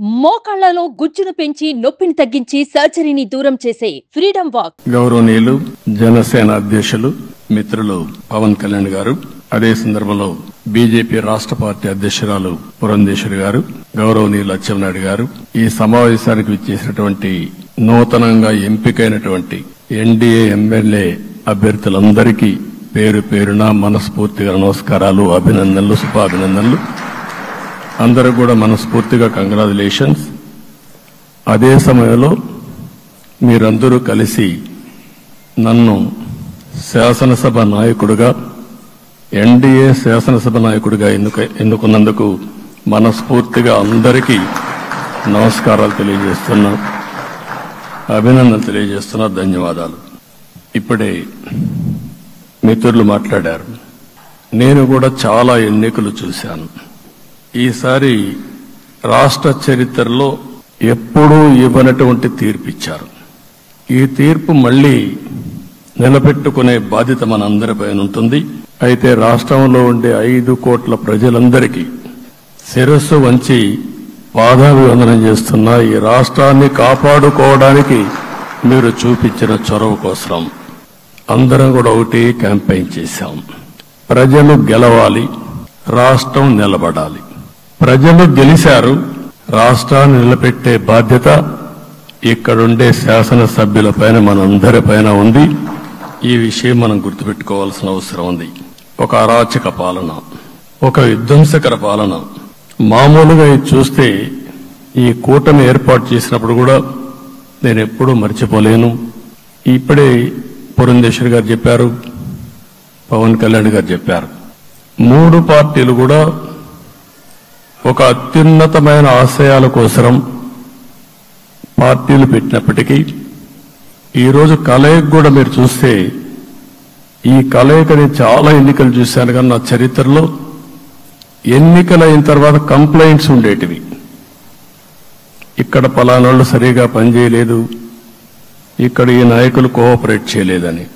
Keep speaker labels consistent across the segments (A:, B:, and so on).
A: మోకాళ్లలో గుజ్జును పెంచి నొప్పిని తగ్గించి సర్జరీని దూరం చేసే ఫ్రీడమ్ వాక్.
B: గౌరవనీయులు జనసేన అధ్యక్షులు మిత్రులు పవన్ కళ్యాణ్ గారు, అదే సందర్భంలో బీజేపీ రాష్ట్ర పార్టీ అధ్యక్షురాలు పురంధేశ్వరి గారు, గౌరవనీయులు అచ్చెన్నాయుడు గారు, ఈ సమావేశానికి విచ్చేసినటువంటి నూతనంగా ఎంపికైనటువంటి ఎన్డీఏ ఎమ్మెల్యే అభ్యర్థులందరికీ పేరు పేరున మనస్ఫూర్తిగా నమస్కారాలు, అభినందనలు, శుభాభినందనలు. అందరూ కూడా మనస్ఫూర్తిగా కంగ్రాచులేషన్స్. అదే సమయంలో మీరందరూ కలిసి నన్ను శాసనసభ నాయకుడిగా, ఎన్డీఏ శాసనసభ నాయకుడిగా ఎన్నుకున్నందుకు మనస్ఫూర్తిగా అందరికీ నమస్కారాలు తెలియజేస్తున్నా, అభినందనలు తెలియజేస్తున్నా, ధన్యవాదాలు. ఇప్పుడే మిత్రులు మాట్లాడారు. నేను కూడా చాలా ఎన్నికలు చూశాను. ఈసారి రాష్ట్ర చరిత్రలో ఎప్పుడూ ఇవ్వనటువంటి తీర్పు ఇచ్చారు. ఈ తీర్పు మళ్లీ నిలబెట్టుకునే బాధ్యత మనందరిపైన ఉంటుంది. అయితే రాష్ట్రంలో ఉండే 5 కోట్ల ప్రజలందరికీ శిరస్సు వంచి పాదాభివందనం చేస్తున్నా. ఈ రాష్ట్రాన్ని కాపాడుకోవడానికి మీరు చూపించిన చొరవ కోసం అందరం కూడా ఒకటి క్యాంపెయిన్ చేశాం. ప్రజలు గెలవాలి, రాష్ట్రం నిలబడాలి. ప్రజలు గెలిచారు, రాష్ట్రాన్ని నిలబెట్టే బాధ్యత ఇక్కడుండే శాసనసభ్యులపైన, మనందరిపైన ఉంది. ఈ విషయం మనం గుర్తుపెట్టుకోవాల్సిన అవసరం ఉంది. ఒక అరాచక పాలన, ఒక విధ్వంసకర పాలన. మామూలుగా ఇది చూస్తే ఈ కూటమి ఏర్పాటు చేసినప్పుడు కూడా నేను ఎప్పుడూ మర్చిపోలేను. ఇప్పుడే పురంధేశ్వరి గారు చెప్పారు, పవన్ కళ్యాణ్ గారు చెప్పారు. 3 పార్టీలు కూడా ఒక అత్యున్నతమైన ఆశయాల కోసం పార్టీలు పెట్టినప్పటికీ ఈరోజు కలయిక కూడా మీరు చూస్తే, ఈ కలయికని చాలా ఎన్నికలు చూశాను కానీ నా చరిత్రలో ఎన్నికలైన తర్వాత కంప్లైంట్స్ ఉండేటివి. ఇక్కడ పలానాళ్ళు సరిగా పనిచేయలేదు, ఇక్కడ ఈ నాయకులు కోఆపరేట్ చేయలేదని.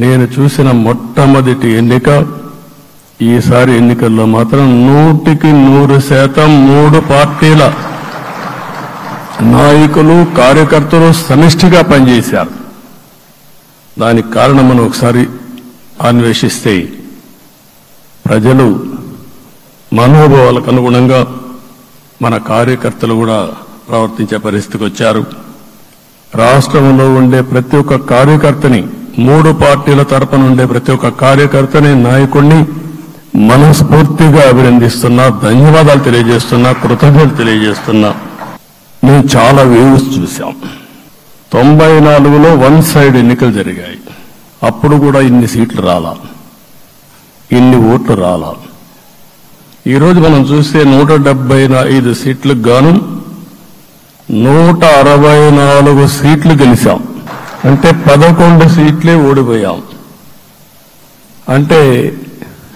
B: నేను చూసిన మొట్టమొదటి ఎన్నిక, ఈసారి ఎన్నికల్లో మాత్రం 100% 3 పార్టీల నాయకులు, కార్యకర్తలు సమిష్టిగా పనిచేశారు. దానికి కారణం మనం ఒకసారి అన్వేషిస్తే, ప్రజలు మనోభావాలకు అనుగుణంగా మన కార్యకర్తలు కూడా ప్రవర్తించే పరిస్థితికి వచ్చారు. రాష్ట్రంలో ఉండే ప్రతి ఒక్క కార్యకర్తని, 3 పార్టీల తరపున ఉండే ప్రతి ఒక్క కార్యకర్తని, నాయకుడిని మనస్ఫూర్తిగా అభినందిస్తున్నా, ధన్యవాదాలు తెలియజేస్తున్నా, కృతజ్ఞతలు తెలియజేస్తున్నా. మేము చాలా వేవ్స్ చూశాం. 94లో 1 సైడ్ ఎన్నికలు జరిగాయి. అప్పుడు కూడా ఇన్ని సీట్లు రాలా, ఇన్ని ఓట్లు రాలా. ఈరోజు మనం చూస్తే 175 సీట్లకు గాను 164 సీట్లు గెలిచాం. అంటే 11 సీట్లే ఓడిపోయాం. అంటే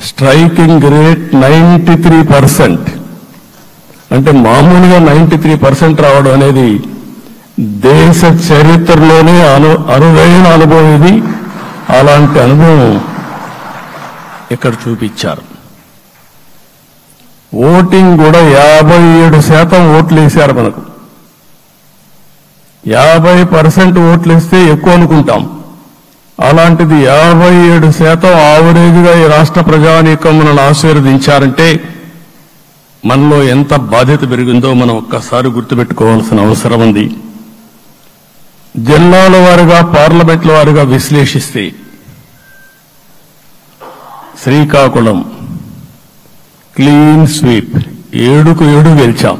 B: స్ట్రైకింగ్ రేట్ 93%. అంటే మామూలుగా 93% రావడం అనేది దేశ చరిత్రలోనే అరుదైన అనుభవం ఇది. అలాంటి అనుభవం ఇక్కడ చూపించారు. ఓటింగ్ కూడా 57% ఓట్లు వేశారు. మనకు 50% ఓట్లు వేస్తే ఎక్కువ అనుకుంటాం. అలాంటిది 57% ఆవరేజ్గా ఈ రాష్ట్ర ప్రజానీకం మనల్ని ఆశీర్వదించారంటే మనలో ఎంత బాధ్యత పెరిగిందో మనం ఒక్కసారి గుర్తుపెట్టుకోవాల్సిన అవసరం ఉంది. జిల్లాల వారుగా, పార్లమెంట్ల వారుగా విశ్లేషిస్తే శ్రీకాకుళం క్లీన్ స్వీప్ 7కు 7 గెలిచాం.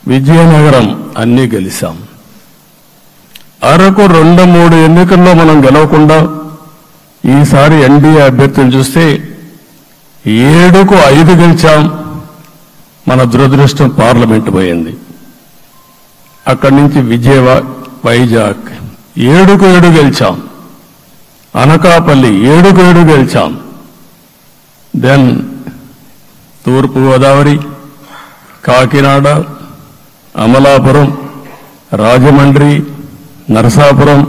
B: విజయనగరం అన్నీ గెలిచాం. అరకు 2-3 ఎన్నికల్లో మనం గెలవకుండా ఈసారి ఎన్డీఏ అభ్యర్థులు చూస్తే 7కు 5 గెలిచాం. మన దురదృష్టం పార్లమెంట్ పోయింది. అక్కడి నుంచి వైజాగ్ 7కు 7 గెలిచాం. అనకాపల్లి 7కు 7 గెలిచాం. దెన్ తూర్పు గోదావరి, కాకినాడ, అమలాపురం, రాజమండ్రి, నరసాపురం,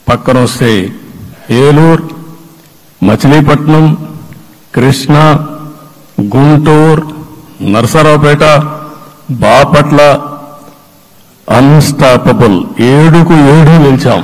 B: పక్కన వస్తే ఏలూరు, మచిలీపట్నం, కృష్ణా, గుంటూరు, నరసరావుపేట, బాపట్ల అన్స్టాపబుల్ 7కు 7 నిలిచాం.